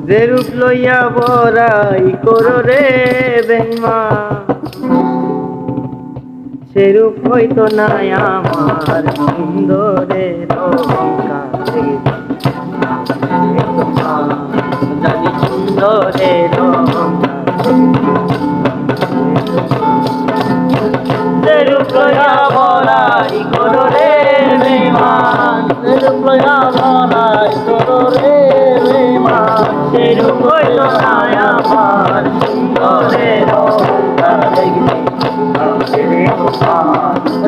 যে রূপ লইয়া বড়াই করো রে বেঈমান, সেরূপ হইতো নাই আমার সুন্দরের অহংকারে। জানি সুন্দরের অহংকারে, যে রূপ লইয়া বড়াই করো রে বেঈমান, যে রূপ লইয়া বড়াই করো রে বেঈমান, সেরূপ হইতো নাই আমার সুন্দরের অহংকারে।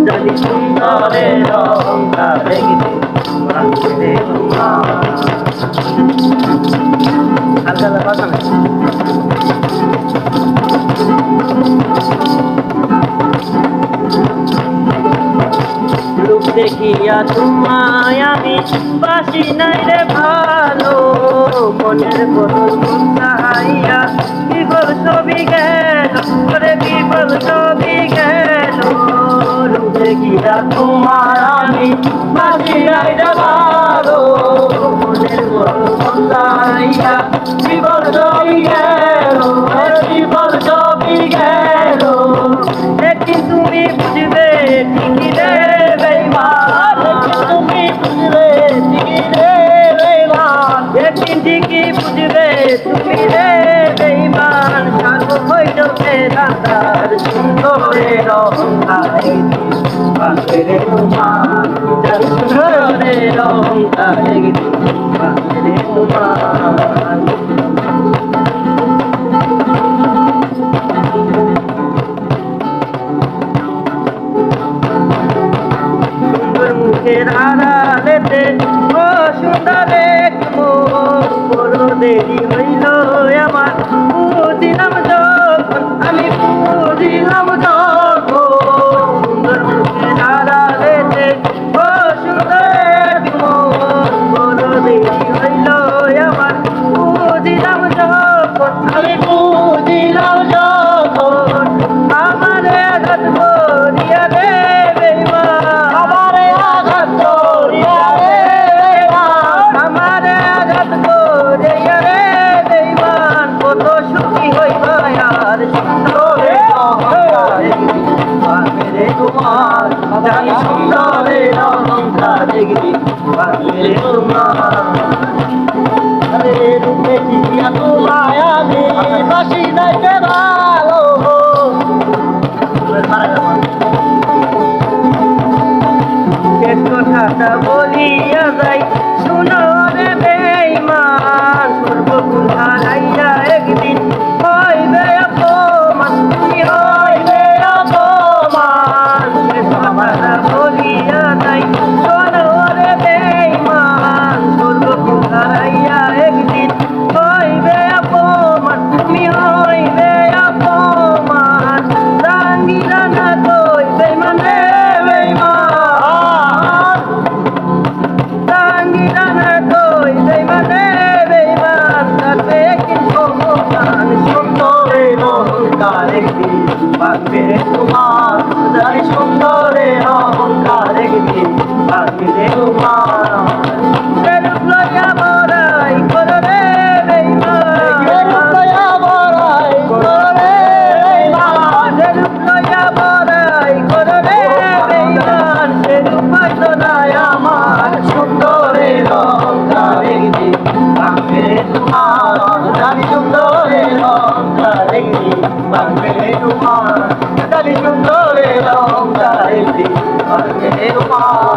জানি সুন্দরের অহংকারে রূপ দেখিয়া তোমায় আমি বাসি নাই রে ভালো, মনের বদল চাহাইয়া বিফল ছবি গেল রে, বিফল ছবি গেল। রূপ দেখিয়া তোমায় আমি বাসি নাই রে ভালো, মনের বদল চাহাইয়া বিফল ছবি গেল, বিফল ছবি গেল। একদিন তুমি বুঝবে ঠিকই রে বেঈমান, তুমি বুঝবে ঠিকই রে বেঈমান, একদিন ঠিকই বুঝবে তুমি রে বেঈমান। সাধু হইল বেদান্তার সুন্দরের অহংকারে রে তোমার, সুন্দরের অহংকারে রে তোমার। মুখের আড়ালেতে ও সুন্দর এক মুখ, বড় দেরি হইল আমার বুঝিলাম যখন, আমি বুঝিলাম যখন। সুন্দর মুখের আড়ালেতে ও সুন্দর এক মুখ, বড় দেরি হইল আমার বুঝিলাম যখন, আমি বুঝিলাম যখন। আমারে আঘাত করিয়া রে বেঈমান, আমারে আঘাত করিয়া রে বেঈমান, কত সুখী হইবা আর সুন্দরের অহংকারে রে তোমার। জানি সুন্দরের অহংকারে রে তোমার। আরে রূপ দেখিয়া তোমায় আমি বাসি নাই রে ভালো, শেষ কথাটা বলিয়া যাই শুনো রে বেঈমান, সর্বগুণ হারাইয়া একদিন হইবে অপমান, তুমি হইবে অপমান। শেষ কথাটা বলিয়া যাই শোনো রে বেঈমান, সর্বগুণ হারাইয়া একদিন হইবে অপমান, তুমি হইবে অপমান। রাঙ্গিরা না কই বেঈমান রে বেঈমান, রাঙ্গিরা না কই বেঈমান রে বেঈমান। তাতে একদিন সমস্থান সুন্দরের অহংকারে ভাঙবে রে তোমার, জানি সুন্দরের অহংকারে ভাঙবে রে তোমার। যে রূপ লইয়া বড়াই করো রে বেঈমান, যে রূপ লইয়া বড়াই করো রে বেঈমান, যে রূপ লইয়া বড়াই করো রে বেঈমান, সে রূপ হইতো নাই আমার সুন্দরের অহংকারে ভাঙবে রে তোমার। জানি সুন্দরের অহংকারে ভাঙবে রে তোমার, জানি সুন্দরের অহংকারে ভাঙবে রে তোমার।